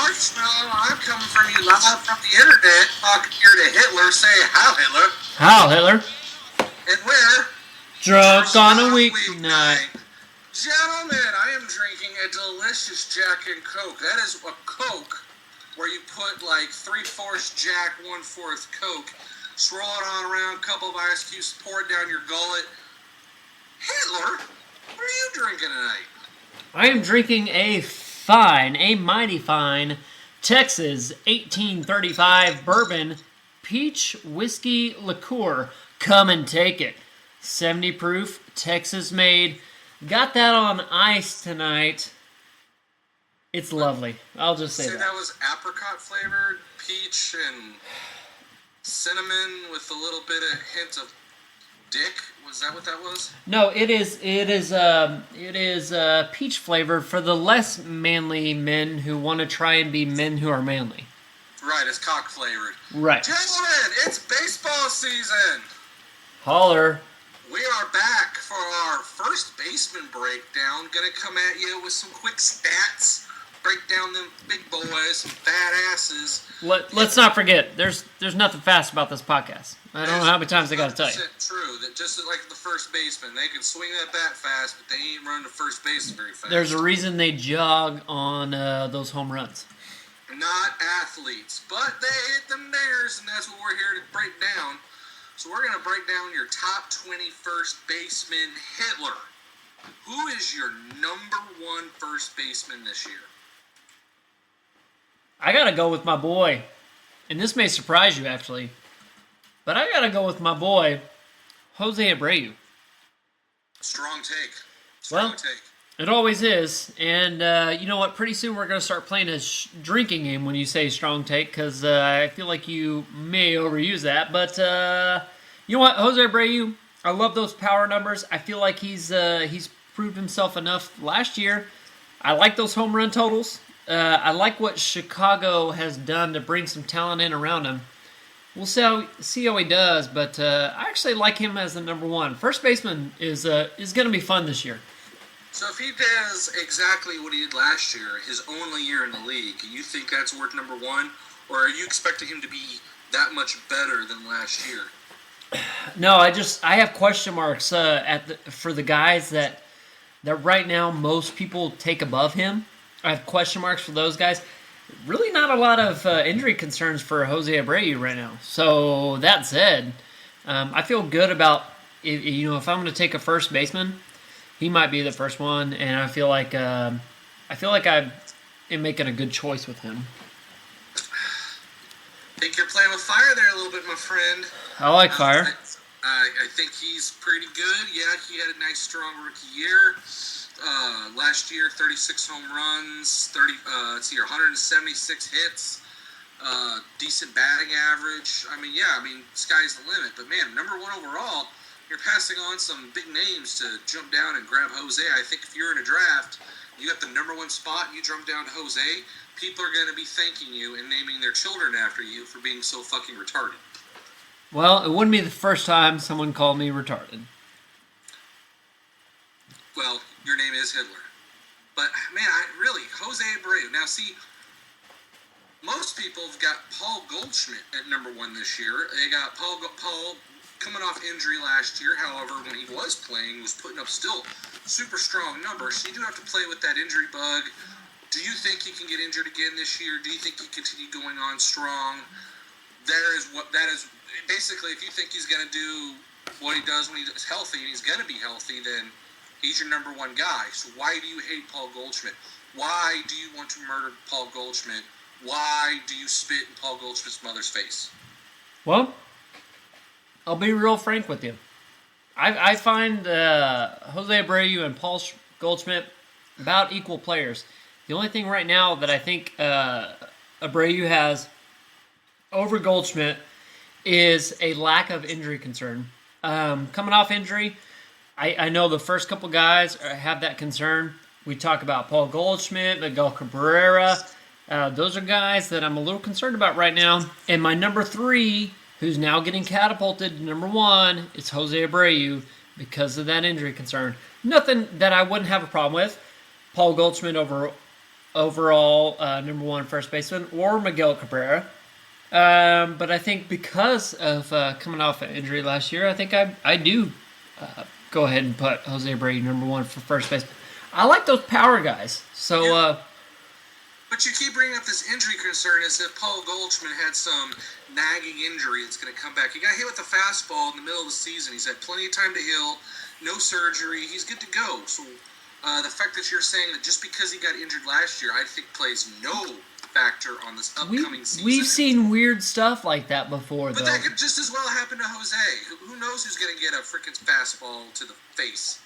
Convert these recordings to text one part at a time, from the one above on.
Marshmallow, I'm coming from you live from the internet, talking here to Hitler. Say, how Hitler? How, Hitler? And where? Drunk on a weeknight. Gentlemen, I am drinking a delicious Jack and Coke. That is a Coke where you put like 3/4 Jack, 1/4 Coke, swirl it on around, a couple of ice cubes, pour it down your gullet. Hitler, what are you drinking tonight? I am drinking a mighty fine Texas 1835 bourbon peach whiskey liqueur. Come and take it. 70 proof, Texas made. Got that on ice tonight. It's lovely. I'll just say that. That was apricot flavored, peach and cinnamon with a little bit of hint of dick. Was that what that was? No, it is peach flavored for the less manly men who want to try and be men who are manly. Right, it's cock flavored. Right. Gentlemen, it's baseball season. Holler. We are back for our first baseman breakdown. Gonna come at you with some quick stats. Break down them big boys, some fat asses. Let's not forget, there's nothing fast about this podcast. I don't know how many times I got to tell you. True, that just like the first baseman, they can swing that bat fast, but they ain't running the first base very fast. There's a reason they jog on those home runs. Not athletes, but they hit them bears, and that's what we're here to break down. So we're going to break down your top 20 first baseman. Hitler, who is your number one first baseman this year? I got to go with my boy, and this may surprise you actually, but I got to go with my boy, Jose Abreu. Strong take. Take. It always is, and you know what? Pretty soon we're going to start playing a drinking game when you say strong take, because I feel like you may overuse that. But you know what? Jose Abreu, I love those power numbers. I feel like he's proved himself enough last year. I like those home run totals. I like what Chicago has done to bring some talent in around him. We'll see how he does, but I actually like him as the number one. First baseman is going to be fun this year. So if he does exactly what he did last year, his only year in the league, you think that's worth number one? Or are you expecting him to be that much better than last year? No, I have question marks for the guys that right now most people take above him. I have question marks for those guys. Really not a lot of injury concerns for Jose Abreu right now. So that said, I feel good about if I'm going to take a first baseman, he might be the first one, and I feel like I am making a good choice with him. I think you're playing with fire there a little bit, my friend. I like fire. I think he's pretty good. Yeah, he had a nice, strong rookie year. Last year, 36 home runs, 176 hits, decent batting average. Sky's the limit. But man, number one overall, you're passing on some big names to jump down and grab Jose. I think if you're in a draft, you got the number one spot, and you jump down to Jose, people are going to be thanking you and naming their children after you for being so fucking retarded. Well, it wouldn't be the first time someone called me retarded. Well, your name is Hitler. But, man, Jose Abreu. Now, see, most people have got Paul Goldschmidt at number one this year. They got Paul coming off injury last year. However, when he was playing, he was putting up still super strong numbers. So you do have to play with that injury bug. Do you think he can get injured again this year? Do you think he can continue going on strong? That is basically, if you think he's going to do what he does when he's healthy, and he's going to be healthy, then he's your number one guy. So why do you hate Paul Goldschmidt? Why do you want to murder Paul Goldschmidt? Why do you spit in Paul Goldschmidt's mother's face? Well, I'll be real frank with you. I find Jose Abreu and Paul Goldschmidt about equal players. The only thing right now that I think Abreu has over Goldschmidt is a lack of injury concern. Coming off injury, I know the first couple guys have that concern. We talk about Paul Goldschmidt, Miguel Cabrera. Those are guys that I'm a little concerned about right now. And my number three, who's now getting catapulted to number one, is Jose Abreu because of that injury concern. Nothing that I wouldn't have a problem with. Paul Goldschmidt over overall number one first baseman or Miguel Cabrera. But I think because of coming off an injury last year, I think I do go ahead and put Jose Abreu number one for first base. I like those power guys. So, but you keep bringing up this injury concern as if Paul Goldschmidt had some nagging injury that's going to come back. He got hit with a fastball in the middle of the season. He's had plenty of time to heal, no surgery. He's good to go. So the fact that you're saying that just because he got injured last year, I think plays no factor on this upcoming season. We've seen weird stuff like that before, but though. That could just as well happen to Jose. Who knows who's going to get a freaking fastball to the face?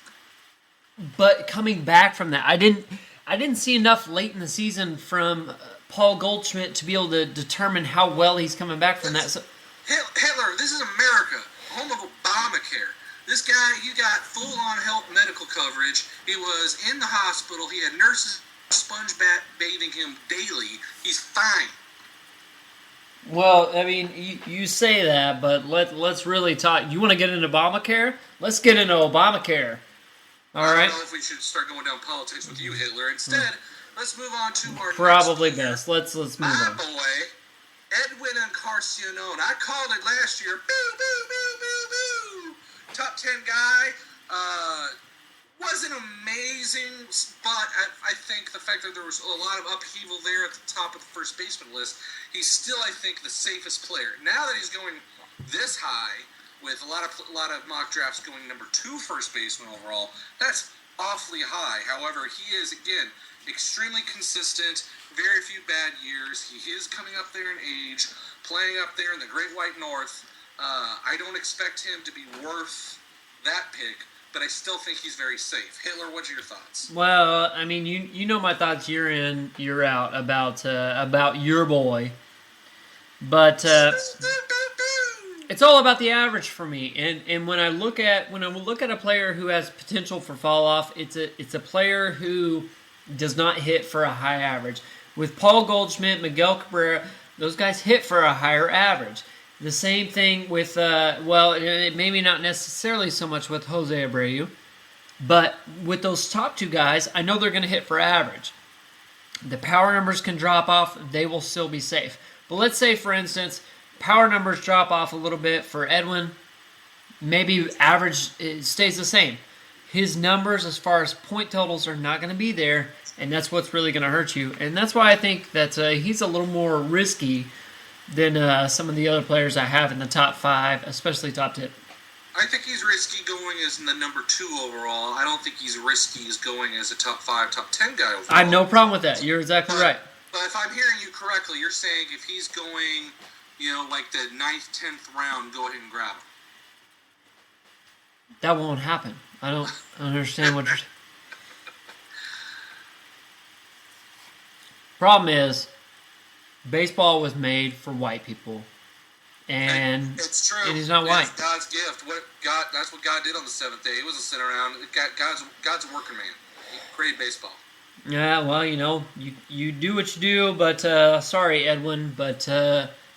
But coming back from that, I didn't see enough late in the season from Paul Goldschmidt to be able to determine how well he's coming back from that. So, Hitler, this is America, home of Obamacare. This guy, he got full-on health medical coverage. He was in the hospital. He had nurses sponge bathing him daily. He's fine. Well, I mean, you say that, but let's really talk. You want to get into Obamacare? Let's get into Obamacare. All right. I don't know if we should start going down politics with you, Hitler. Instead, let's move on to our probably next best. Let's move on. My boy, Edwin Encarnacion. I called it last year. Boo, boo, boo, boo, boo. Top 10 guy. Wasn't amazing, but I think the fact that there was a lot of upheaval there at the top of the first baseman list, he's still, I think, the safest player. Now that he's going this high, with a lot of mock drafts going number 2 first baseman overall, that's awfully high. However, he is, again, extremely consistent, very few bad years. He is coming up there in age, playing up there in the Great White North. I don't expect him to be worth that pick, but I still think he's very safe. Hitler, what's your thoughts? Well, I mean, you know my thoughts year in, year out about your boy, but it's all about the average for me. And when I look at a player who has potential for fall off, it's a player who does not hit for a high average. With Paul Goldschmidt, Miguel Cabrera, those guys hit for a higher average. The same thing with, maybe not necessarily so much with Jose Abreu, but with those top 2 guys, I know they're going to hit for average. The power numbers can drop off, they will still be safe. But let's say, for instance, power numbers drop off a little bit for Edwin, maybe average stays the same. His numbers as far as point totals are not going to be there, and that's what's really going to hurt you. And that's why I think that he's a little more risky than some of the other players I have in the top 5, especially top 10. I think he's risky going as the number 2 overall. I don't think he's risky as going as a top 5, top 10 guy overall. I have no problem with that. You're exactly right. But if I'm hearing you correctly, you're saying if he's going, like the 9th, 10th round, go ahead and grab him. That won't happen. I don't understand what you're saying. Problem is, baseball was made for white people, and it's true. And he's not white. It's God's gift. That's what God did on the 7th day. It wasn't sitting around. God's a working man. He created baseball. Yeah, well, you do what you do, but sorry, Edwin, but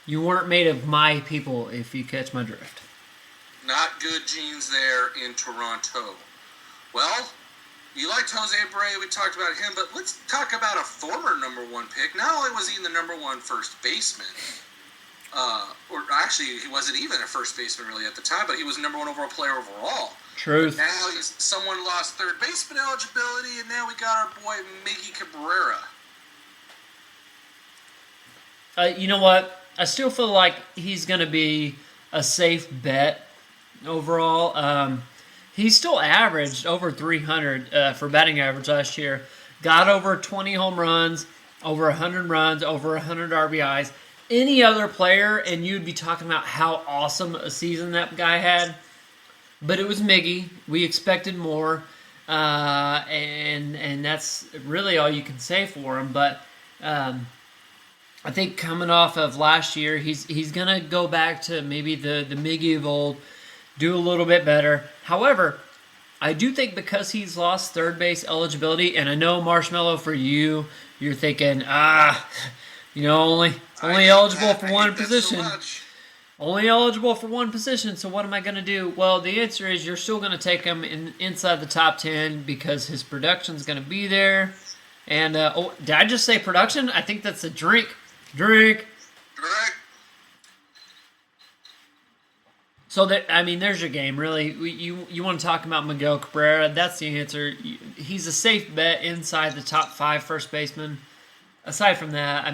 you weren't made of my people, if you catch my drift. Not good genes there in Toronto. Well, you liked Jose Abreu. We talked about him, but let's talk about a former number 1 pick. Not only was he the number 1 first baseman, or actually he wasn't even a first baseman really at the time, but he was the number 1 overall player overall. Truth. But now someone lost third baseman eligibility, and now we got our boy Miggy Cabrera. You know what? I still feel like he's going to be a safe bet overall. He still averaged over 300 for batting average last year. Got over 20 home runs, over 100 runs, over 100 RBIs. Any other player, and you'd be talking about how awesome a season that guy had. But it was Miggy. We expected more, and that's really all you can say for him. But I think coming off of last year, he's gonna go back to maybe the Miggy of old, do a little bit better. However, I do think because he's lost third base eligibility, and I know Marshmallow for you're thinking, only eligible for one position. Only eligible for one position, so what am I going to do? Well, the answer is you're still going to take him inside the top 10 because his production's going to be there. And did I just say production? I think that's a drink. Drink. Right. So there's your game. Really, you want to talk about Miguel Cabrera? That's the answer. He's a safe bet inside the top 5 first baseman. Aside from that,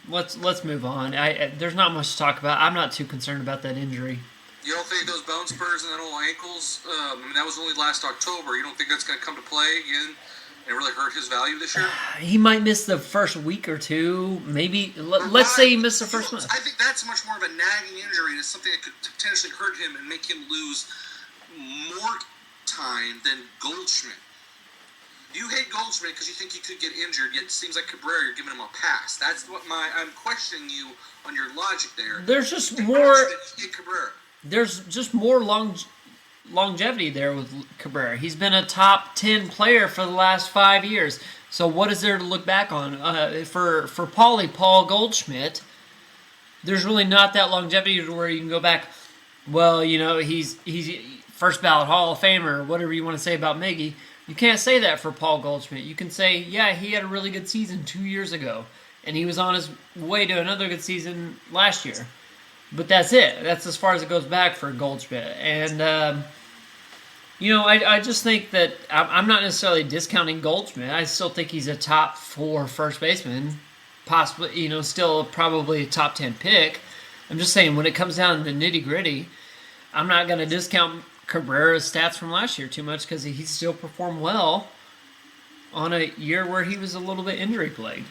let's move on. There's not much to talk about. I'm not too concerned about that injury. You don't think those bone spurs and that old ankles? That was only last October. You don't think that's going to come to play again and really hurt his value this year? He might miss the first week or two. Maybe. Let's say he missed the first month. I think that's much more of a nagging injury. It's something that could potentially hurt him and make him lose more time than Goldschmidt. You hate Goldschmidt because you think he could get injured, yet it seems like Cabrera, you're giving him a pass. That's what I'm questioning you on your logic there. There's just more. Cabrera. There's just more longevity there with Cabrera. He's been a top 10 player for the last 5 years. So what is there to look back on? For Paul Goldschmidt, there's really not that longevity to where you can go back. Well, he's first ballot Hall of Famer, whatever you want to say about Miggy. You can't say that for Paul Goldschmidt. You can say, yeah, he had a really good season 2 years ago, and he was on his way to another good season last year. But that's it. That's as far as it goes back for Goldschmidt. And, I just think that I'm not necessarily discounting Goldschmidt. I still think he's a top 4 first baseman, possibly, still probably a top 10 pick. I'm just saying when it comes down to the nitty-gritty, I'm not going to discount Cabrera's stats from last year too much because he still performed well on a year where he was a little bit injury-plagued.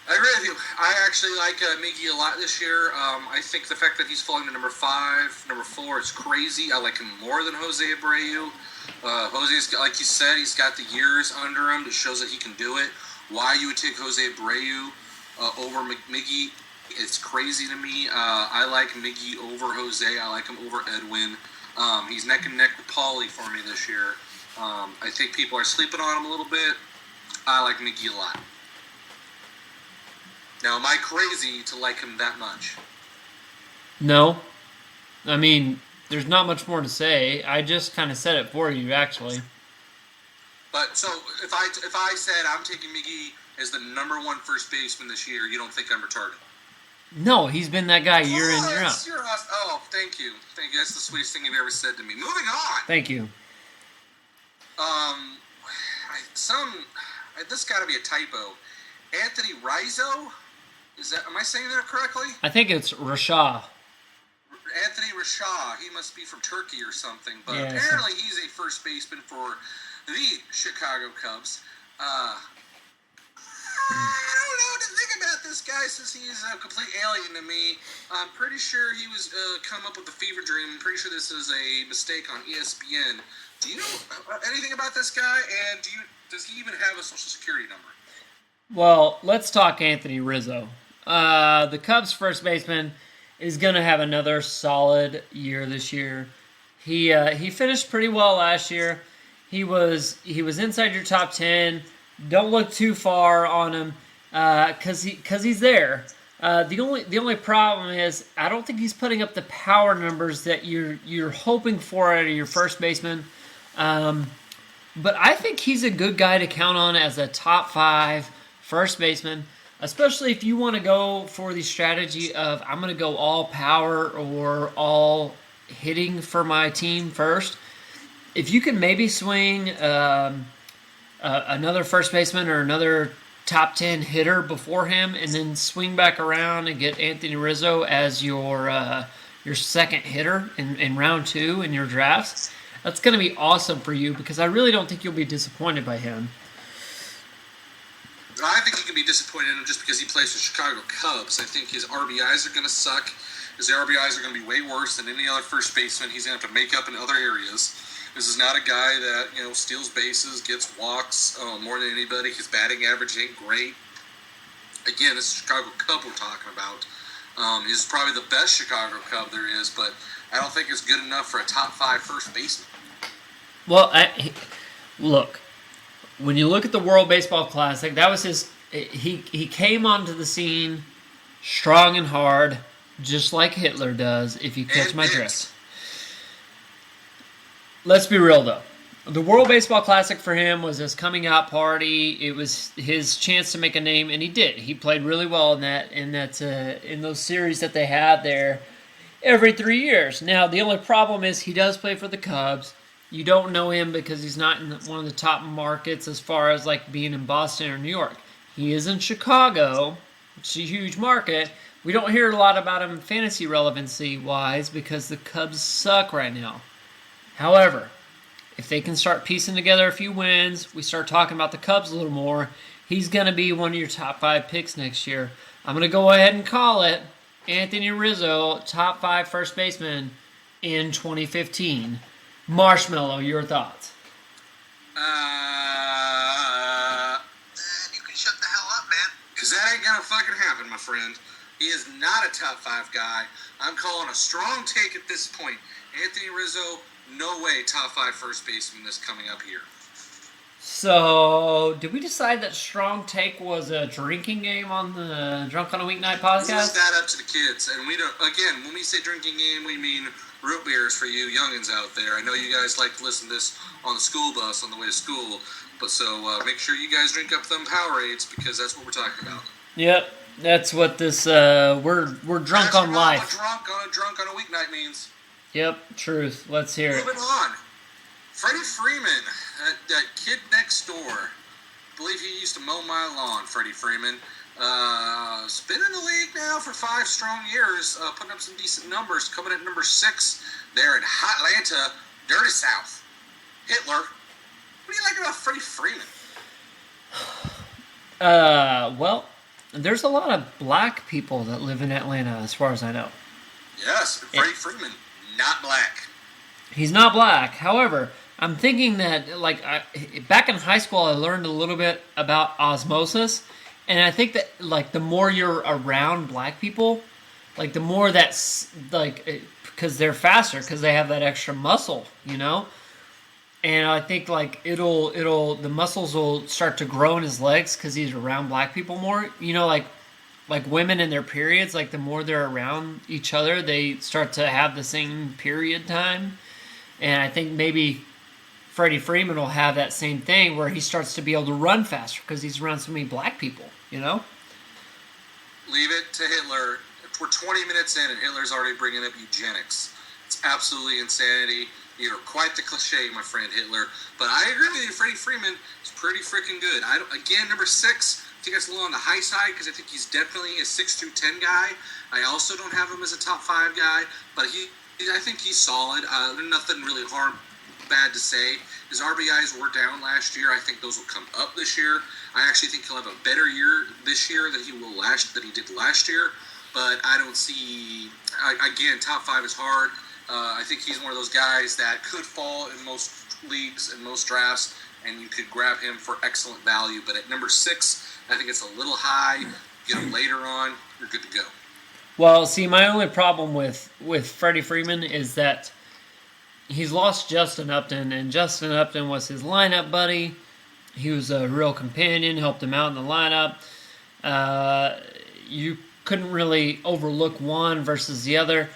I agree with you. I actually like Miggy a lot this year. I think the fact that he's falling to number 5, number 4 is crazy. I like him more than Jose Abreu. Jose's, like you said, he's got the years under him that shows that he can do it. Why you would take Jose Abreu over Miggy, it's crazy to me. I like Miggy over Jose. I like him over Edwin. He's neck and neck with Paulie for me this year. I think people are sleeping on him a little bit. I like Miggy a lot. Now, am I crazy to like him that much? No. There's not much more to say. I just kind of said it for you, actually. But, so, if I said I'm taking Miggy as the number 1 first baseman this year, you don't think I'm retarded? No, he's been that guy year in, year out. Oh, thank you. Thank you. That's the sweetest thing you've ever said to me. Moving on. Thank you. This got to be a typo. Anthony Rizzo? Am I saying that correctly? I think it's Rashaw. Anthony Rashaw. He must be from Turkey or something. But yeah, apparently he's a first baseman for the Chicago Cubs. I don't know what to think about this guy since he's a complete alien to me. I'm pretty sure he was come up with a fever dream. I'm pretty sure this is a mistake on ESPN. Do you know anything about this guy? And does he even have a social security number? Well, let's talk Anthony Rizzo. The Cubs first baseman is going to have another solid year this year. He finished pretty well last year. He was inside your top 10. Don't look too far on him because he's there. The only problem is I don't think he's putting up the power numbers that you're hoping for out of your first baseman. But I think he's a good guy to count on as a top 5 first baseman, especially if you want to go for the strategy of I'm going to go all power or all hitting for my team first. If you can maybe swing another first baseman or another top 10 hitter before him and then swing back around and get Anthony Rizzo as your second hitter in round 2 in your drafts, that's going to be awesome for you because I really don't think you'll be disappointed by him. I think he can be disappointed in him just because he plays for Chicago Cubs. I think his RBIs are going to suck. His RBIs are going to be way worse than any other first baseman. He's going to have to make up in other areas. This is not a guy that steals bases, gets walks more than anybody. His batting average ain't great. Again, this is Chicago Cub we're talking about. He's probably the best Chicago Cub there is, but I don't think it's good enough for a top 5 first baseman. Well, look. When you look at the World Baseball Classic, that was his. He came onto the scene strong and hard, just like Hitler does. If you catch my drift. Let's be real though. The World Baseball Classic for him was his coming out party. It was his chance to make a name, and he did. He played really well in those series that they had there every 3 years. Now, the only problem is he does play for the Cubs. You don't know him because he's not in one of the top markets as far as like being in Boston or New York. He is in Chicago, which is a huge market. We don't hear a lot about him fantasy relevancy-wise because the Cubs suck right now. However, if they can start piecing together a few wins, we start talking about the Cubs a little more, he's going to be one of your top 5 picks next year. I'm going to go ahead and call it Anthony Rizzo, top 5 first baseman in 2015. Marshmallow, your thoughts? You can shut the hell up, man. Because that ain't going to fucking happen, my friend. He is not a top 5 guy. I'm calling a strong take at this point. Anthony Rizzo, no way top 5 first baseman this coming up here. So, did we decide that strong take was a drinking game on the Drunk on a Weeknight podcast? Leave that up to the kids. And we don't, again, when we say drinking game, we mean root beers for you youngins out there. I know you guys like to listen to this on the school bus on the way to school, but so make sure you guys drink up them Powerades because that's what we're talking about. Yep, that's what this we're drunk that's on life. What drunk on a weeknight means. Yep, truth. Let's hear it. Moving on. Freddie Freeman, that kid next door. I believe he used to mow my lawn, Freddie Freeman. He's been in the league now for 5 strong years, putting up some decent numbers, coming at number 6 there in Hotlanta, Dirty South. Hitler, what do you like about Freddie Freeman? Well, there's a lot of black people that live in Atlanta, as far as I know. Yes, Freddie Freeman, not black. He's not black. However, I'm thinking that, back in high school, I learned a little bit about osmosis, and I think that, the more you're around black people, the more that's, because they're faster, because they have that extra muscle, you know? And I think, the muscles will start to grow in his legs because he's around black people more. You know, like women in their periods, the more they're around each other, they start to have the same period time. And I think maybe Freddie Freeman will have that same thing where he starts to be able to run faster because he's around so many black people, you know? Leave it to Hitler. We're 20 minutes in and Hitler's already bringing up eugenics. It's absolutely insanity. You're quite the cliche, my friend Hitler. But I agree with you, Freddie Freeman is pretty freaking good. Again, number 6, I think that's a little on the high side because I think he's definitely a 6'10" guy. I also don't have him as a top 5 guy, but I think he's solid. Nothing really bad to say. His RBIs were down last year. I think those will come up this year. I actually think he'll have a better year this year than he did last year. But I don't see. Again, top 5 is hard. I think he's one of those guys that could fall in most leagues and most drafts, and you could grab him for excellent value. But at number 6, I think it's a little high. Get him later on, you're good to go. Well, see, my only problem with Freddie Freeman is that he's lost Justin Upton, and Justin Upton was his lineup buddy. He was a real companion, helped him out in the lineup. You couldn't really overlook one versus the other.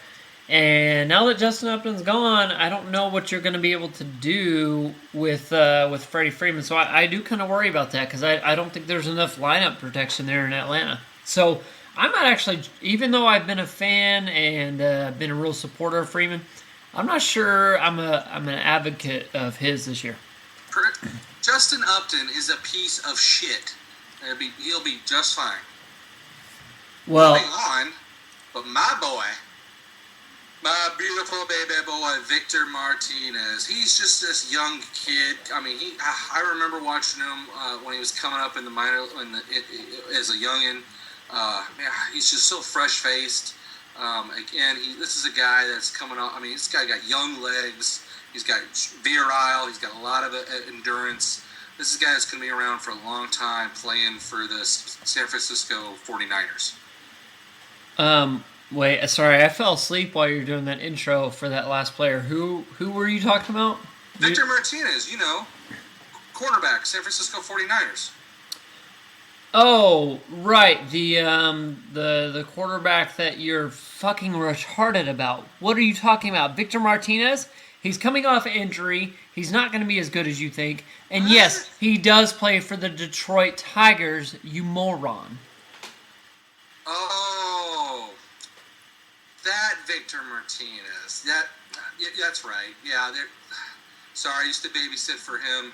And now that Justin Upton's gone, I don't know what you're going to be able to do with Freddie Freeman. So I do kind of worry about that because I don't think there's enough lineup protection there in Atlanta. So I'm not actually, even though I've been a fan and been a real supporter of Freeman, I'm not sure I'm an advocate of his this year. Justin Upton is a piece of shit. He'll be just fine. Well, moving on, but my beautiful baby boy, Victor Martinez. He's just this young kid. I mean, I remember watching him when he was coming up in the minor as a youngin. Man, he's just so fresh-faced. Again, this is a guy that's coming up. I mean, this guy got young legs. He's got virile. He's got a lot of endurance. This is a guy that's going to be around for a long time playing for the San Francisco 49ers. Wait, sorry, I fell asleep while you were doing that intro for that last player. Who were you talking about? Victor Martinez, cornerback, San Francisco 49ers. Oh, right, the quarterback that you're fucking retarded about. What are you talking about? Victor Martinez? He's coming off injury. He's not going to be as good as you think. And What? yes, he does play for the Detroit Tigers, you moron. Oh, that Victor Martinez. That's right. Yeah, sorry, I used to babysit for him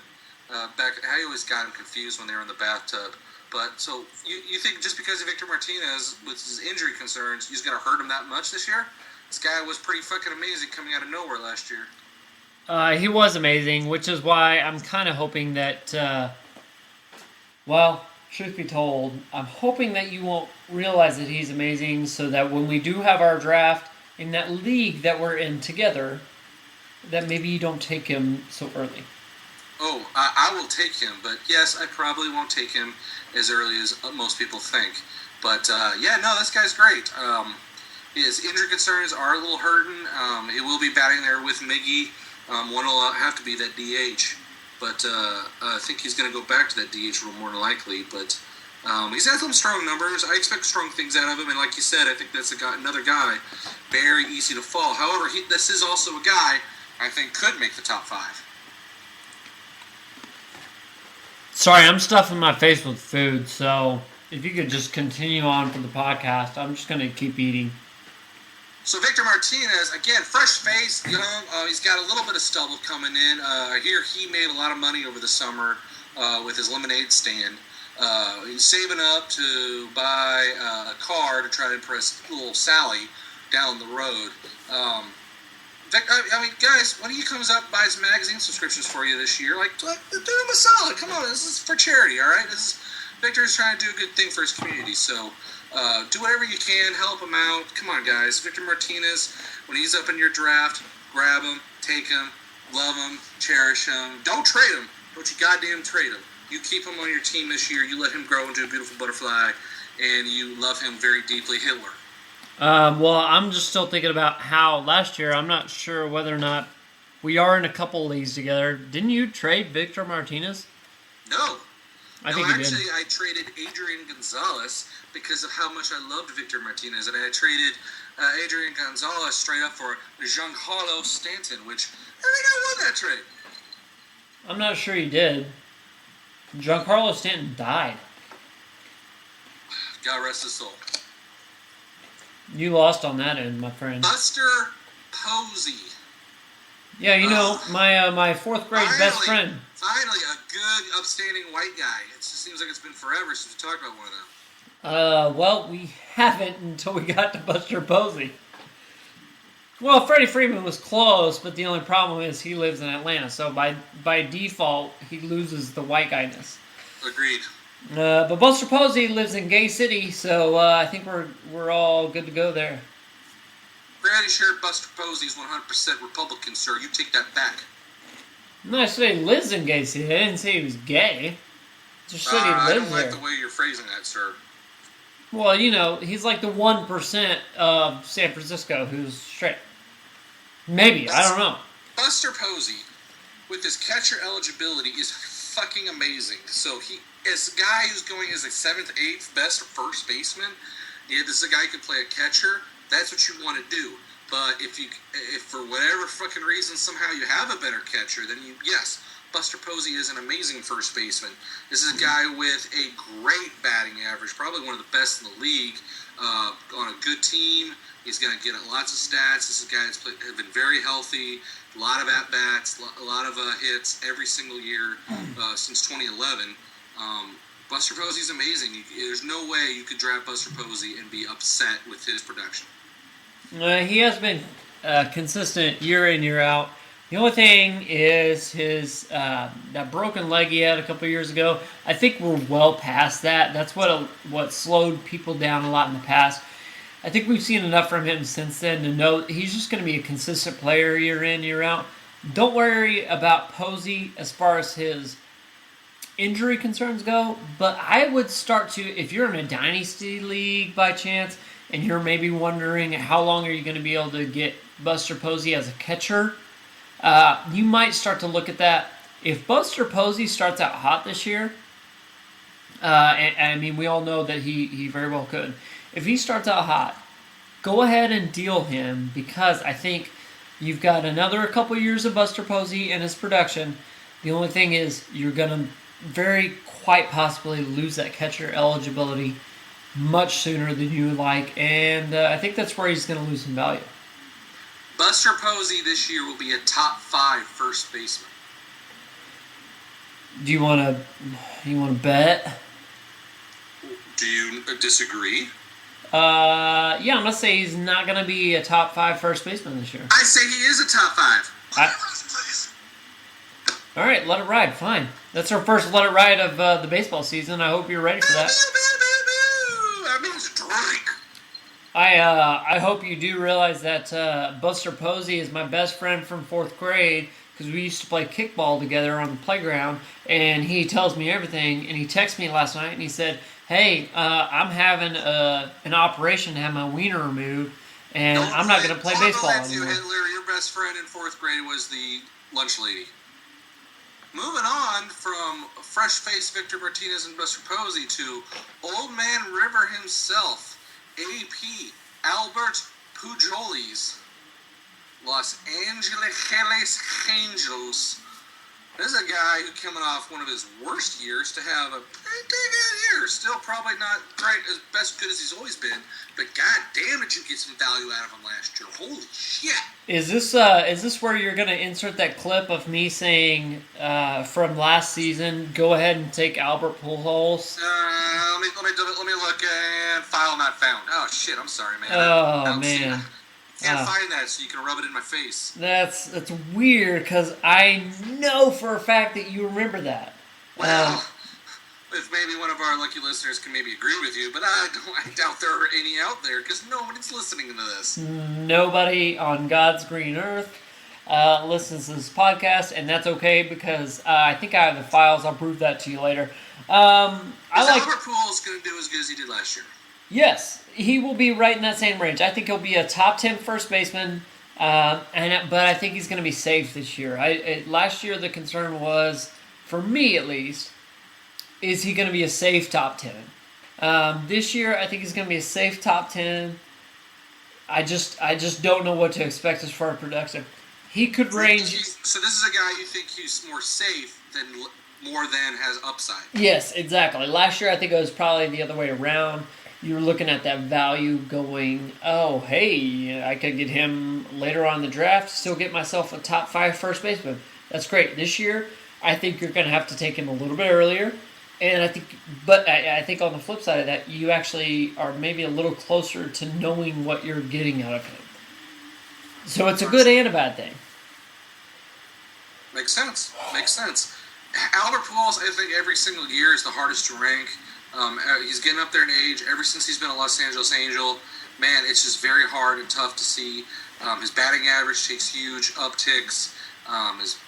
back. I always got him confused when they were in the bathtub. But so you think just because of Victor Martinez with his injury concerns, he's going to hurt him that much this year? This guy was pretty fucking amazing coming out of nowhere last year. He was amazing, which is why I'm kind of hoping that, well, truth be told, I'm hoping that you won't realize that he's amazing so that when we do have our draft in that league that we're in together, that maybe you don't take him so early. Oh, I will take him, but yes, I probably won't take him as early as most people think. But yeah, no, this guy's great. His injury concerns are a little hurting. He will be batting there with Miggy. One will have to be that DH. But I think he's going to go back to that DH role more than likely. But he's had some strong numbers. I expect strong things out of him. And like you said, I think that's another guy very easy to fall. However, this is also a guy I think could make the top 5. Sorry, I'm stuffing my face with food, so if you could just continue on for the podcast, I'm just going to keep eating. So Victor Martinez, again, fresh face, young. He's got a little bit of stubble coming in. I hear he made a lot of money over the summer with his lemonade stand. He's saving up to buy a car to try to impress little Sally down the road. I mean, guys, when he comes up, buys magazine subscriptions for you this year, do him a solid. Come on, this is for charity, all right? Victor's trying to do a good thing for his community, so do whatever you can, help him out. Come on, guys. Victor Martinez, when he's up in your draft, grab him, take him, love him, cherish him. Don't trade him. Don't you goddamn trade him. You keep him on your team this year. You let him grow into a beautiful butterfly, and you love him very deeply. Hitler. Well, I'm just still thinking about how last year, I'm not sure whether or not we are in a couple leagues together. Didn't you trade Victor Martinez? No. I think you actually, did. I traded Adrian Gonzalez because of how much I loved Victor Martinez, and I traded Adrian Gonzalez straight up for Giancarlo Stanton, which I think I won that trade. I'm not sure you did. Giancarlo Stanton died. God rest his soul. You lost on that end, my friend. Buster Posey. Yeah, you know, my fourth grade best friend. Finally, a good, upstanding white guy. It just seems like it's been forever since we talked about one of them. Well, we haven't until we got to Buster Posey. Well, Freddie Freeman was close, but the only problem is he lives in Atlanta, so by default, he loses the white guyness. Agreed. But Buster Posey lives in Gay City, so I think we're all good to go there. Pretty sure Buster Posey is 100% Republican, sir. You take that back. No, I said he lives in Gay City. I didn't say he was gay. I just said he lives I don't there. like the way you're phrasing that, sir. Well, you know, he's like the 1% of San Francisco who's straight. Maybe, I don't know. Buster Posey, with his catcher eligibility, is fucking amazing. So he, as a guy who's going as a 7th, 8th best first baseman, yeah, this is a guy who can play a catcher. That's what you want to do. But if for whatever fucking reason somehow you have a better catcher, then yes, Buster Posey is an amazing first baseman. This is a guy with a great batting average, probably one of the best in the league. On a good team, he's going to get lots of stats. This is a guy that's been very healthy, a lot of at-bats, a lot of hits every single year since 2011. Buster Posey's amazing. There's no way you could draft Buster Posey and be upset with his production. He has been consistent year in, year out. The only thing is his that broken leg he had a couple years ago. I think we're well past that. That's what slowed people down a lot in the past. I think we've seen enough from him since then to know he's just going to be a consistent player year in, year out. Don't worry about Posey as far as his injury concerns go, but I would start to, if you're in a dynasty league by chance, and you're maybe wondering how long are you going to be able to get Buster Posey as a catcher, you might start to look at that. If Buster Posey starts out hot this year, and I mean, we all know that he very well could. If he starts out hot, go ahead and deal him, because I think You've got another couple years of Buster Posey and his production. The only thing is you're going to very quite possibly lose that catcher eligibility much sooner than you would like, and I think that's where he's going to lose some value. Buster Posey this year will be a top 5 first baseman. Do you want to bet? Do you disagree? Yeah, I'm gonna say he's not gonna be a top 5 first baseman this year. I say he is a top 5. All right, let it ride. Fine. That's our first let it ride of the baseball season. I hope you're ready for that. That means drink. I hope you do realize that Buster Posey is my best friend from 4th grade because we used to play kickball together on the playground, and he tells me everything. And he texted me last night, and he said, "Hey, I'm having an operation to have my wiener removed, and I'm not going to play baseball anymore." Hitler, your best friend in 4th grade was the lunch lady. Moving on from fresh-faced Victor Martinez and Buster Posey to Old Man River himself, AP Albert Pujols, Los Angeles Angels. This is a guy who coming off one of his worst years to have a pretty good year. Still probably not quite as best good as he's always been, but god damn did you get some value out of him last year. Holy shit. Is this where you're going to insert that clip of me saying from last season, go ahead and take Albert Pujols? Let me look and file not found. Oh shit, I'm sorry, man. Oh man. Can't find that, so you can rub it in my face. That's weird because I know for a fact that you remember that. Well, if maybe one of our lucky listeners can maybe agree with you, but I doubt there are any out there because nobody's listening to this. Nobody on God's green earth listens to this podcast, and that's okay because I think I have the files. I'll prove that to you later. Is Albert Pujols going to do as good as he did last year? Yes, he will be right in that same range. I think he'll be a top 10 first baseman, but I think he's going to be safe this year. Last year the concern was, for me at least, is he going to be a safe top 10? This year I think he's going to be a safe top 10. I just don't know what to expect as far as production. He could range. So this is a guy you think he's more safe more than has upside. Yes, exactly. Last year I think it was probably the other way around. You were looking at that value going, oh, hey, I could get him later on in the draft, still get myself a top 5 first baseman. That's great. This year, I think you're going to have to take him a little bit earlier. And I think on the flip side of that, you actually are maybe a little closer to knowing what you're getting out of him. So it's a good and a bad thing. Makes sense. Albert Pujols, I think every single year is the hardest to rank. He's getting up there in age. Ever since he's been a Los Angeles Angel, man, it's just very hard and tough to see. His batting average takes huge upticks.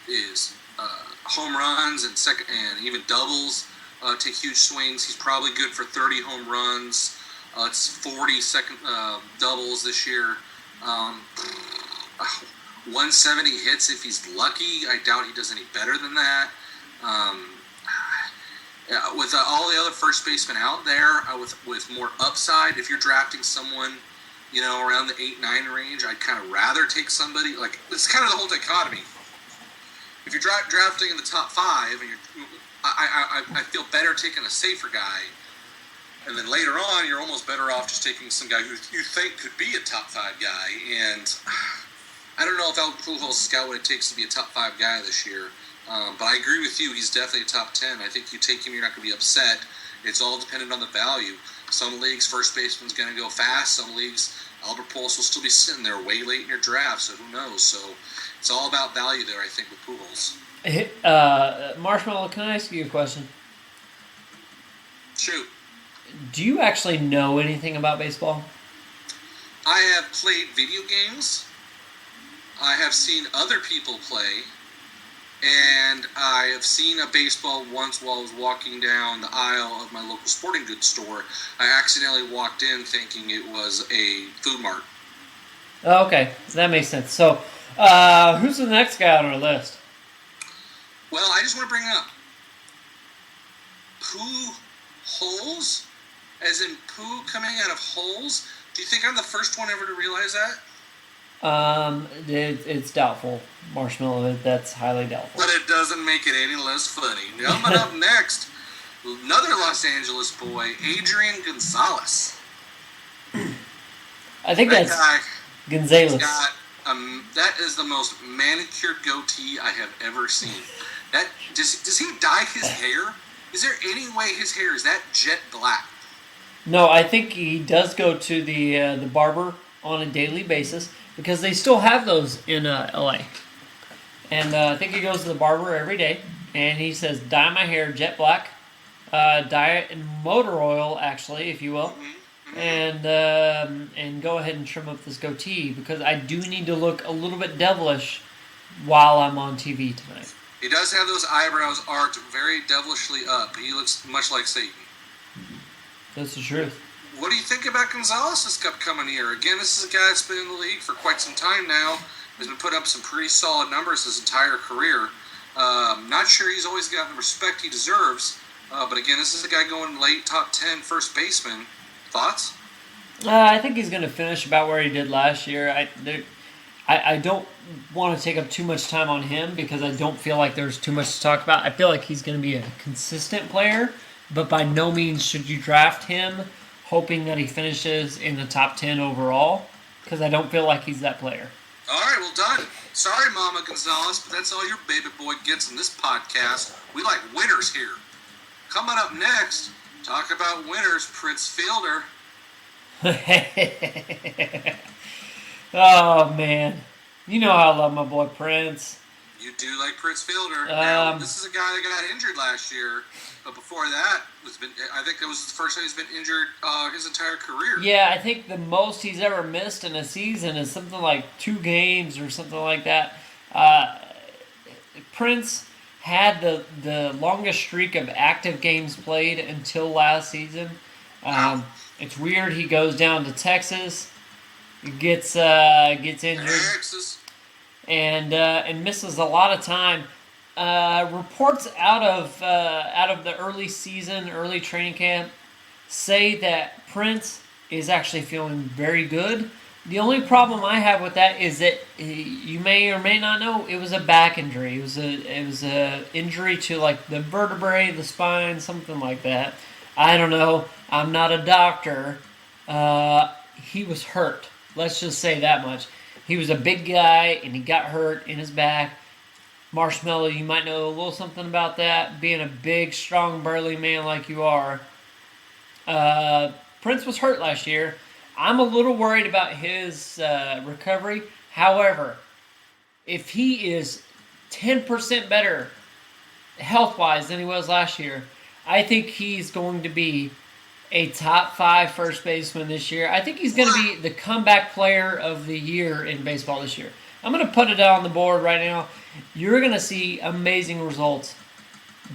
His home runs and even doubles take huge swings. He's probably good for 30 home runs. It's 40 doubles this year. 170 hits if he's lucky. I doubt he does any better than that. With all the other first basemen out there, with more upside, if you're drafting someone, around the 8-9 range, I'd kind of rather take somebody like it's kind of the whole dichotomy. If you're drafting in the top 5, and I feel better taking a safer guy, and then later on, you're almost better off just taking some guy who you think could be a top 5 guy. And I don't know if Albert Pujols has got what it takes to be a top 5 guy this year. But I agree with you. He's definitely a top 10. I think you take him, you're not going to be upset. It's all dependent on the value. Some leagues, first baseman's going to go fast. Some leagues, Albert Pujols will still be sitting there way late in your draft. So who knows? So it's all about value there, I think, with Pujols. Marshmallow, can I ask you a question? Shoot. Do you actually know anything about baseball? I have played video games. I have seen other people play. And I have seen a baseball once while I was walking down the aisle of my local sporting goods store. I accidentally walked in thinking it was a food mart. Okay, that makes sense. So, who's the next guy on our list? Well, I just want to bring up poo holes, as in poo coming out of holes. Do you think I'm the first one ever to realize that? It's doubtful, Marshmallow. That's highly doubtful. But it doesn't make it any less funny. Coming up next, another Los Angeles boy, Adrian Gonzalez. I think That that's guy, Gonzalez. that is the most manicured goatee I have ever seen. Does he dye his hair? Is there any way his hair is that jet black? No, I think he does go to the barber on a daily basis because they still have those in LA. And I think he goes to the barber every day, and he says, "Dye my hair jet black, dye it in motor oil, actually, if you will, and go ahead and trim up this goatee because I do need to look a little bit devilish while I'm on TV tonight." He does have those eyebrows arched very devilishly up. He looks much like Satan. That's the truth. What do you think about Gonzalez this upcoming year? Again, this is a guy that's been in the league for quite some time now. He's been putting up some pretty solid numbers his entire career. Not sure he's always gotten the respect he deserves. But again, this is a guy going late top 10 first baseman. Thoughts? I think he's going to finish about where he did last year. I don't want to take up too much time on him because I don't feel like there's too much to talk about. I feel like he's going to be a consistent player, but by no means should you draft him hoping that he finishes in the top 10 overall because I don't feel like he's that player. All right, well done. Sorry, Mama Gonzalez, but that's all your baby boy gets in this podcast. We like winners here. Coming up next, talk about winners, Prince Fielder. Oh, man. You know how I love my boy Prince. You do like Prince Fielder. Now, this is a guy that got injured last year, but before that, I think it was the first time he's been injured his entire career. Yeah, I think the most he's ever missed in a season is something like 2 games or something like that. Prince had the longest streak of active games played until last season. It's weird. He goes down to Texas, gets injured, Texas. and misses a lot of time. Reports out of the early season, early training camp, say that Prince is actually feeling very good. The only problem I have with that is that you may or may not know it was a back injury. It was a injury to like the vertebrae, the spine, something like that. I don't know. I'm not a doctor. He was hurt. Let's just say that much. He was a big guy and he got hurt in his back. Marshmallow, you might know a little something about that. Being a big, strong, burly man like you are. Prince was hurt last year. I'm a little worried about his recovery. However, if he is 10% better health-wise than he was last year, I think he's going to be a top 5 first baseman this year. I think he's going to be the comeback player of the year in baseball this year. I'm going to put it on the board right now. You're going to see amazing results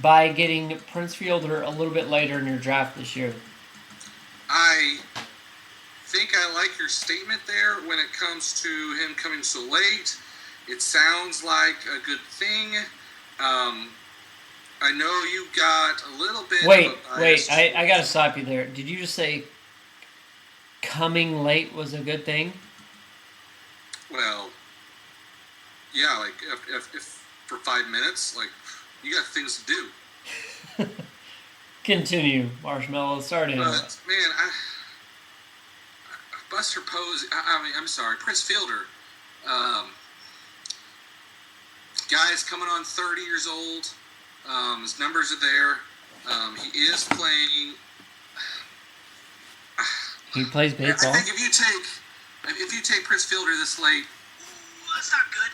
by getting Prince Fielder a little bit later in your draft this year. I think I like your statement there when it comes to him coming so late. It sounds like a good thing. I know you got a little bit Wait, I got to stop you there. Did you just say coming late was a good thing? Well, yeah, like if for 5 minutes, like you got things to do. Continue, Marshmallow. Sorry to interrupt. But man, Buster Posey. I'm sorry, Prince Fielder. Guy's coming on 30 years old. His numbers are there. He is playing. He plays baseball. I think if you take Prince Fielder this late, that's not good.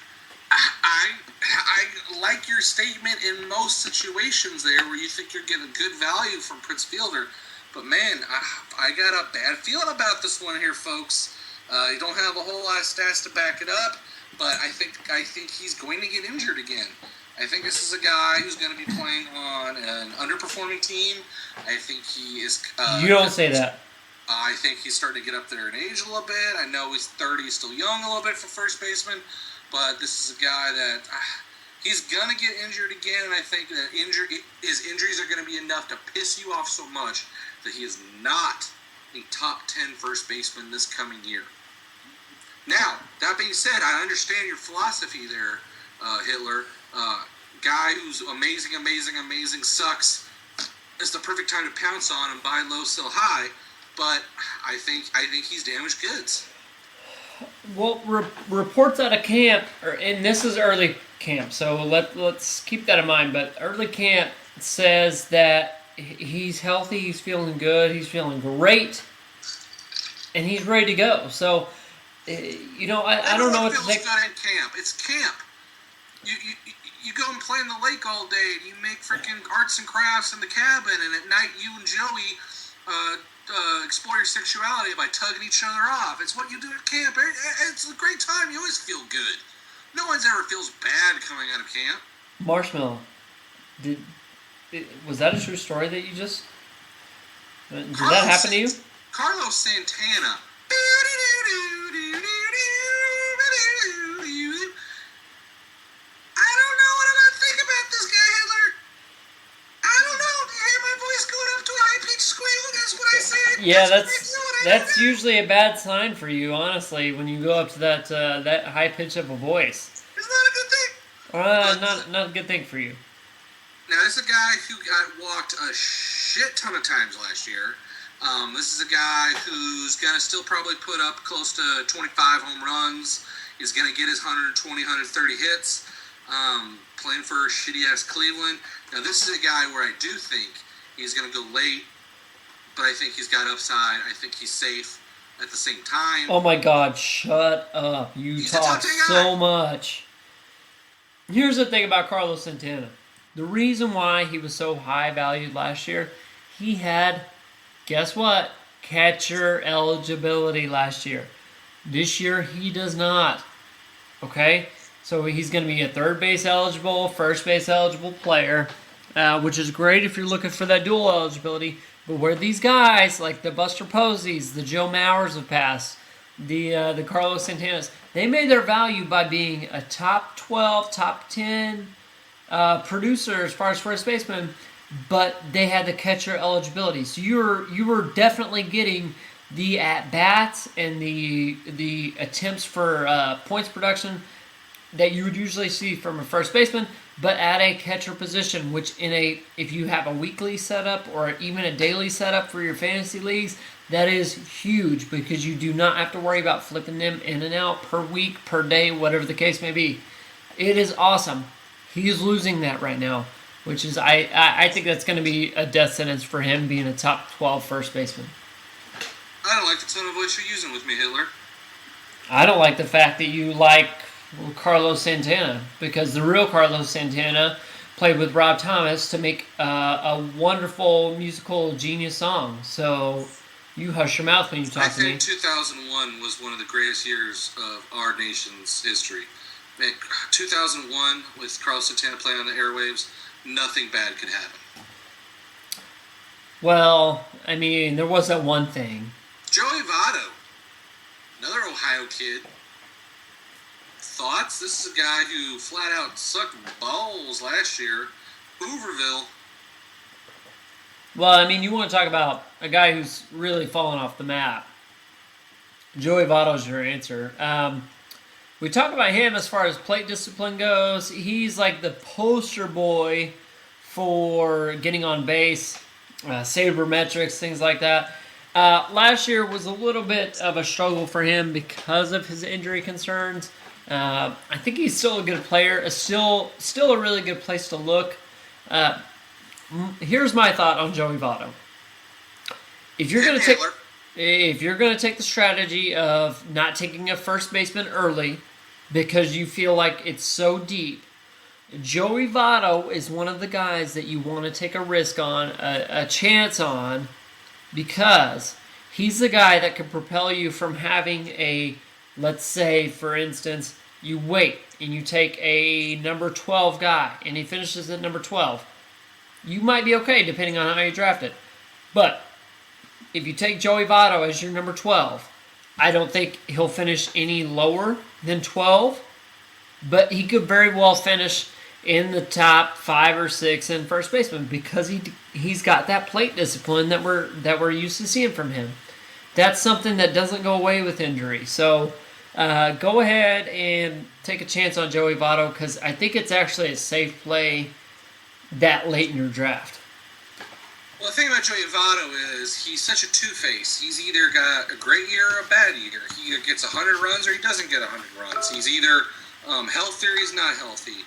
I like your statement in most situations there where you think you're getting good value from Prince Fielder, but man, I got a bad feeling about this one here, folks. You don't have a whole lot of stats to back it up, but I think he's going to get injured again. I think this is a guy who's going to be playing on an underperforming team. I think he is. You don't say that. I think he's starting to get up there in age a little bit. I know he's 30, he's still young a little bit for first baseman, but this is a guy that he's going to get injured again, and I think that his injuries are going to be enough to piss you off so much that he is not a top 10 first baseman this coming year. Now, that being said, I understand your philosophy there, Hitler. Guy who's amazing, sucks. It's the perfect time to pounce on him, buy low, sell high. But I think he's damaged goods. Well, reports out of camp, and this is early camp, so let's keep that in mind. But early camp says that he's healthy, he's feeling good, he's feeling great, and he's ready to go. So, I don't know what to think. Good in camp. It's camp. You go and play in the lake all day, and you make freaking arts and crafts in the cabin, and at night you and Joey explore your sexuality by tugging each other off. It's what you do at camp. It's a great time. You always feel good. No one's ever feels bad coming out of camp. Marshmallow, was that a true story that you just... Did that happen to you? Carlos Santana. I don't know what I'm going to think about this guy, Hitler. I don't know. Do you hear my voice going up to a high-pitched squeal? That's what I said. Yeah, that's usually a bad sign for you, honestly, when you go up to that high pitch of a voice. It's not a good thing. Not a good thing for you. Now, this is a guy who got walked a shit ton of times last year. This is a guy who's going to still probably put up close to 25 home runs. He's going to get his 120, 130 hits. Playing for shitty-ass Cleveland. Now, this is a guy where I do think he's going to go late, but I think he's got upside. I think he's safe at the same time. Oh, my God. Shut up. You talk so much. Here's the thing about Carlos Santana. The reason why he was so high valued last year, he had, guess what? Catcher eligibility last year. This year, he does not. Okay? So he's going to be a third base eligible, first base eligible player, which is great if you're looking for that dual eligibility. But where these guys, like the Buster Posies, the Joe Mauers have passed, the Carlos Santanas, they made their value by being a top 12, top 10 producer as far as first baseman, but they had the catcher eligibility. So you were definitely getting the at-bats and the attempts for points production that you would usually see from a first baseman, but at a catcher position, which if you have a weekly setup or even a daily setup for your fantasy leagues, that is huge because you do not have to worry about flipping them in and out per week, per day, whatever the case may be. It is awesome. He's losing that right now, which is I think that's going to be a death sentence for him being a top 12 first baseman. I don't like the tone of voice you're using with me, Hitler. I don't like the fact that you like Carlos Santana, because the real Carlos Santana played with Rob Thomas to make a wonderful musical genius song. So you hush your mouth when you talk to me. I think 2001 was one of the greatest years of our nation's history. Man, 2001 with Carlos Santana playing on the airwaves, nothing bad could happen. Well, I mean, there was that one thing. Joey Votto, another Ohio kid. Thoughts? This is a guy who flat out sucked balls last year. Hooverville. Well, I mean, you want to talk about a guy who's really fallen off the map. Joey Votto's your answer. We talk about him as far as plate discipline goes. He's like the poster boy for getting on base, sabermetrics, things like that. Last year was a little bit of a struggle for him because of his injury concerns. I think he's still a good player. Still a really good place to look. Here's my thought on Joey Votto. If you're going to take the strategy of not taking a first baseman early because you feel like it's so deep, Joey Votto is one of the guys that you want to take a risk on, a chance on, because he's the guy that could propel you from having a, let's say, for instance, you wait and you take a number 12 guy and he finishes at number 12. You might be okay depending on how you draft it. But if you take Joey Votto as your number 12, I don't think he'll finish any lower than 12. But he could very well finish in the top 5 or 6 in first baseman because he's got that plate discipline that we're used to seeing from him. That's something that doesn't go away with injury. So Go ahead and take a chance on Joey Votto because I think it's actually a safe play that late in your draft. Well, the thing about Joey Votto is he's such a two-face. He's either got a great year or a bad year. He either gets 100 runs or he doesn't get 100 runs. He's either healthy or he's not healthy.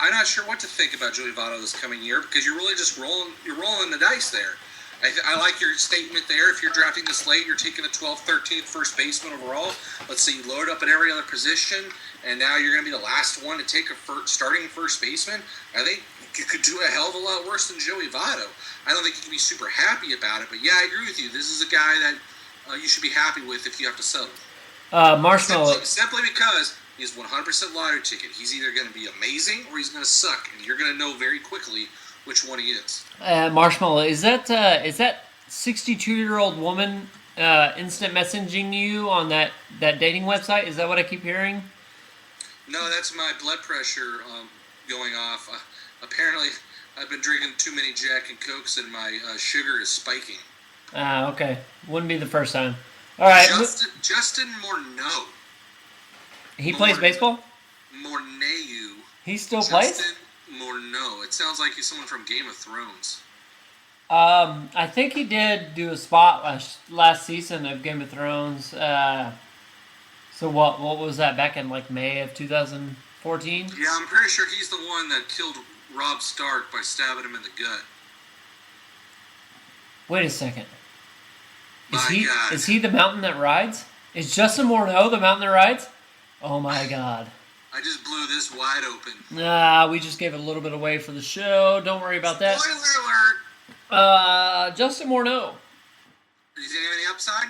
I'm not sure what to think about Joey Votto this coming year because you're really just rolling the dice there. I like your statement there. If you're drafting this late, you're taking the 12th, 13th first baseman overall. Let's say you load up at every other position, and now you're going to be the last one to take a starting first baseman. I think you could do a hell of a lot worse than Joey Votto. I don't think you can be super happy about it, but yeah, I agree with you. This is a guy that you should be happy with if you have to settle. Marshmallow. Simply because he's 100% lottery ticket. He's either going to be amazing or he's going to suck, and you're going to know very quickly which one he is. Marshmallow, is that 62-year-old woman instant messaging you on that dating website? Is that what I keep hearing? No, that's my blood pressure going off. Apparently, I've been drinking too many Jack and Cokes, and my sugar is spiking. Okay. Wouldn't be the first time. All right. Justin Morneau. He plays baseball? Morneau. He still plays? Justin Morneau. It sounds like he's someone from Game of Thrones. I think he did do a spot last season of Game of Thrones. So what was that, back in like May of 2014? Yeah, I'm pretty sure he's the one that killed Robb Stark by stabbing him in the gut. Wait a second. God. Is he the mountain that rides? Is Justin Morneau the mountain that rides? Oh my God. I just blew this wide open. We just gave it a little bit away for the show. Don't worry about that. Spoiler alert! Justin Morneau. Does he have any upside?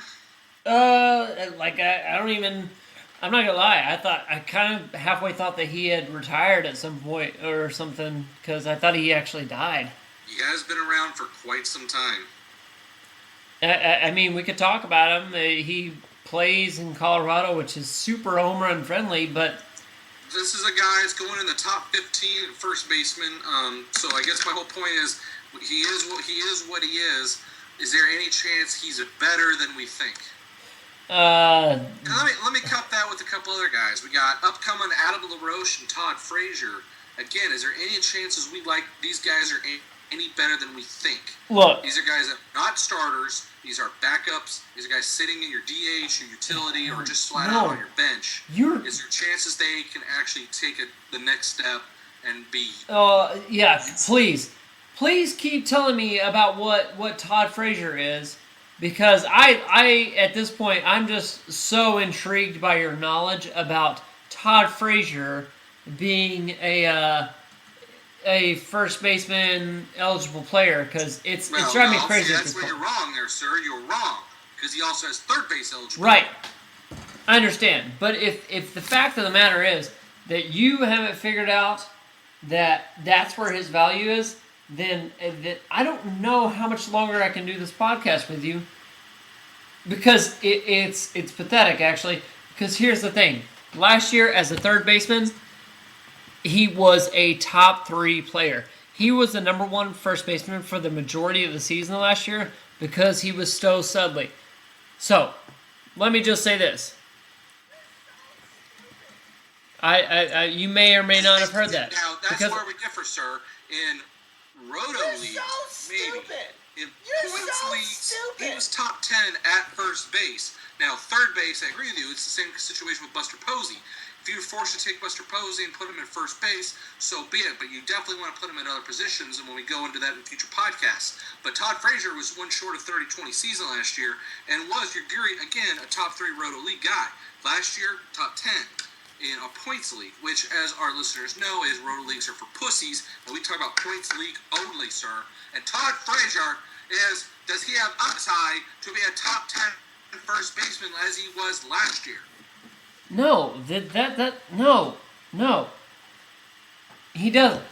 I don't even. I'm not gonna lie. I kind of halfway thought that he had retired at some point or something because I thought he actually died. He has been around for quite some time. I mean, we could talk about him. He plays in Colorado, which is super home run friendly, but this is a guy that's going in the top 15 at first baseman. So I guess my whole point is he is what he is. Is there any chance he's better than we think? Let me cut that with a couple other guys. We got upcoming Adam LaRoche and Todd Frazier. Again, is there any chances we like these guys are any better than we think? Look, these are guys that are not starters. These are backups. These are guys sitting in your DH, your utility, or just flat out on your bench. Is there chances they can actually take the next step and be? Yeah. Please keep telling me about what Todd Frazier is, because I at this point I'm just so intrigued by your knowledge about Todd Frazier being a first baseman eligible player, because it's driving me crazy. That's where you're wrong there, sir. You're wrong, because he also has third base eligible. Right. I understand, but if the fact of the matter is that you haven't figured out that that's where his value is, then I don't know how much longer I can do this podcast with you, because it's pathetic, actually. Because here's the thing: last year as a third baseman, he was a top 3 player. He was the number 1 first baseman for the majority of the season last year because he was so Studley. So, let me just say this. You may or may not have heard that. Now, that's where we differ, sir. In Roto League, maybe. In Points League, he was top 10 at first base. Now, third base, I agree with you, it's the same situation with Buster Posey. If you're forced to take Buster Posey and put him in first base, so be it. But you definitely want to put him in other positions, and when we go into that in future podcasts. But Todd Frazier was one short of 30-20 season last year, and was, again, a top 3 Roto League guy. Last year, top 10 in a points league, which, as our listeners know, is Roto Leagues are for pussies, and we talk about points league only, sir. And Todd Frazier does he have upside to be a top 10 first baseman as he was last year? No, no. He doesn't.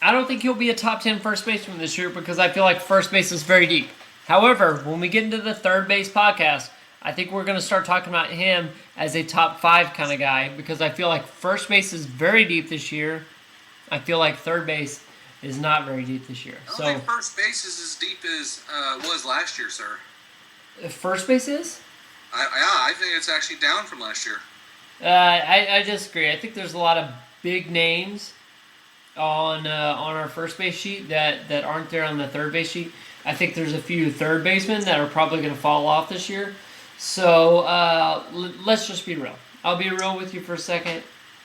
I don't think he'll be a top 10 first baseman this year because I feel like first base is very deep. However, when we get into the third base podcast, I think we're going to start talking about him as a top 5 kind of guy because I feel like first base is very deep this year. I feel like third base is not very deep this year. I don't think first base is as deep as was last year, sir. First base is? I think it's actually down from last year. I disagree. I think there's a lot of big names on our first base sheet that aren't there on the third base sheet. I think there's a few third basemen that are probably going to fall off this year. So let's just be real. I'll be real with you for a second.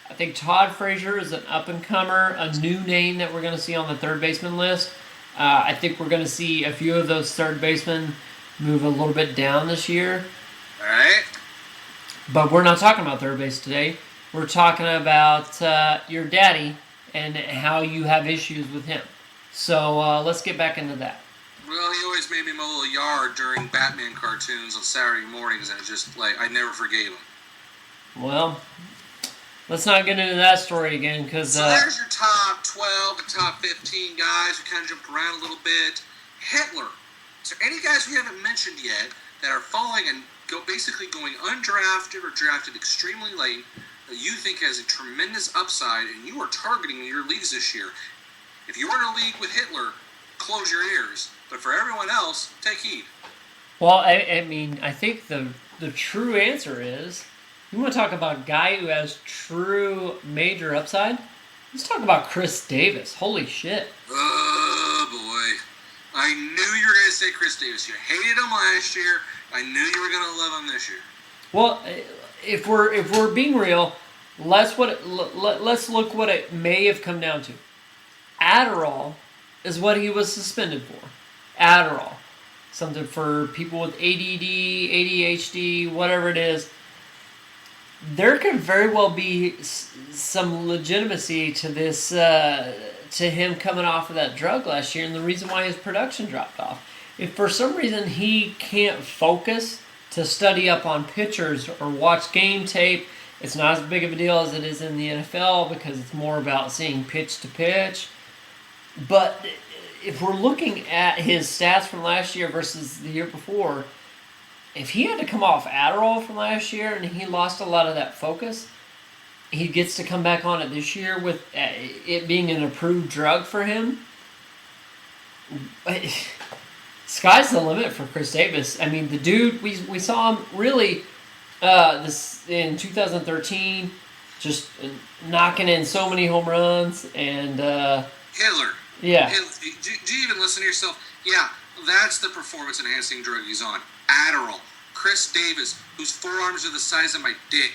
I think Todd Frazier is an up and comer, a new name that we're going to see on the third baseman list. I think we're going to see a few of those third basemen move a little bit down this year. All right. But we're not talking about third base today. We're talking about your daddy and how you have issues with him. So let's get back into that. Well, he always made me mow a little yard during Batman cartoons on Saturday mornings, and it's just like I never forgave him. Well, let's not get into that story again, because so there's your top 12 and top 15 guys. We kind of jumped around a little bit. Hitler. Is there any guys we haven't mentioned yet that are falling and basically going undrafted or drafted extremely late that you think has a tremendous upside and you are targeting in your leagues this year? If you are in a league with Hitler, close your ears. But for everyone else, take heed. Well, I mean, I think the true answer is, you want to talk about a guy who has true major upside? Let's talk about Chris Davis. Holy shit. Oh, boy. I knew you were going to say Chris Davis. You hated him last year. I knew you were going to love him this year. Well, if we're being real, let's look what it may have come down to. Adderall is what he was suspended for. Adderall. Something for people with ADD, ADHD, whatever it is. There could very well be some legitimacy to this, to him coming off of that drug last year, and the reason why his production dropped off. If for some reason he can't focus to study up on pitchers or watch game tape, it's not as big of a deal as it is in the NFL because it's more about seeing pitch to pitch. But if we're looking at his stats from last year versus the year before, if he had to come off Adderall from last year and he lost a lot of that focus, he gets to come back on it this year with it being an approved drug for him. Sky's the limit for Chris Davis. I mean, the dude, we saw him really this in 2013, just knocking in so many home runs and Hitler. Yeah. Do you even listen to yourself? Yeah, that's the performance-enhancing drug he's on. Adderall. Chris Davis, whose forearms are the size of my dick.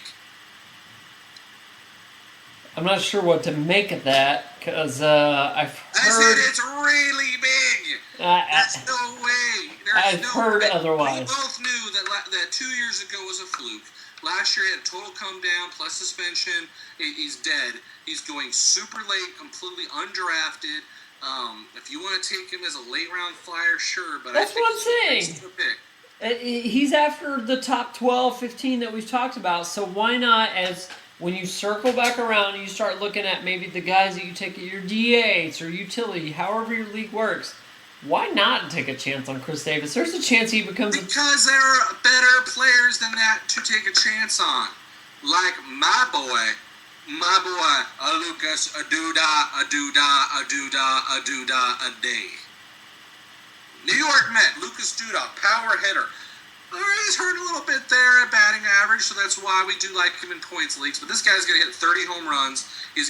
I'm not sure what to make of that, because I've heard... I said it's really big! There's no way. I've heard otherwise. We both knew that 2 years ago was a fluke. Last year he had a total come down plus suspension. He's dead. He's going super late, completely undrafted. If you want to take him as a late round flyer, sure, but that's I think what I'm saying. He's after the top 12, 15 that we've talked about, so why not, as when you circle back around and you start looking at maybe the guys that you take at your DH or utility, however your league works, why not take a chance on Chris Davis? There's a chance he becomes because there are better players than that to take a chance on. Like my boy, Lucas a day. New York Met, Lucas Duda, power hitter. All right, he's hurt a little bit there at batting average, so that's why we do like him in points leagues. But this guy's going to hit 30 home runs. I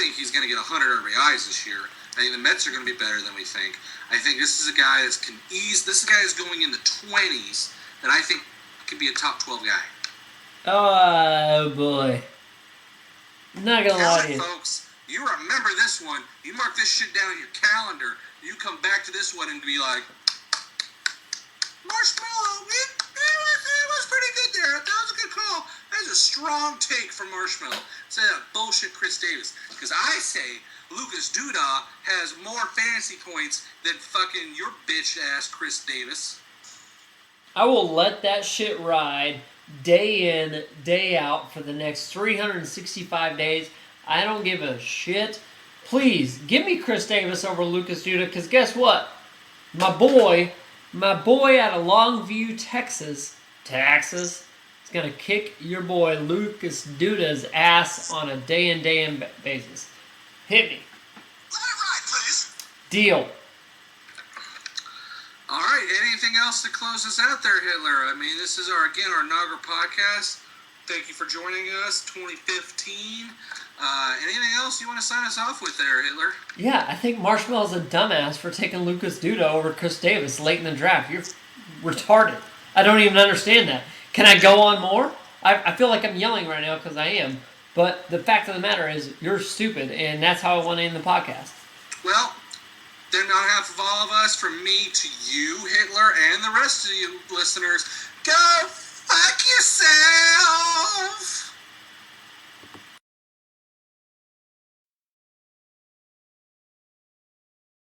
think he's going to get 100 RBIs this year. I think the Mets are going to be better than we think. I think this is a guy that can ease. This guy is going in the 20s that I think could be a top 12 guy. Oh, boy. I'm not going to lie to you. Folks, you remember this one. You mark this shit down on your calendar. You come back to this one and be like, Marshmallow, it was pretty good there. That was a good call. That was a strong take from Marshmallow. Say that bullshit Chris Davis. Because I say Lucas Duda has more fantasy points than fucking your bitch-ass Chris Davis. I will let that shit ride day in, day out for the next 365 days. I don't give a shit. Please, give me Chris Davis over Lucas Duda, because guess what? My boy out of Longview, Texas, is going to kick your boy Lucas Duda's ass on a day-in basis. Hit me. Let it ride, please. Deal. All right, anything else to close us out there, Hitler? I mean, this is our inaugural podcast. Thank you for joining us, 2015. Anything else you want to sign us off with there, Hitler? Yeah, I think Marshmallow's a dumbass for taking Lucas Duda over Chris Davis late in the draft. You're retarded. I don't even understand that. Can I go on more? I feel like I'm yelling right now because I am. But the fact of the matter is, you're stupid, and that's how I want to end the podcast. Well, then on behalf of all of us, from me to you, Hitler, and the rest of you listeners, go fuck yourself!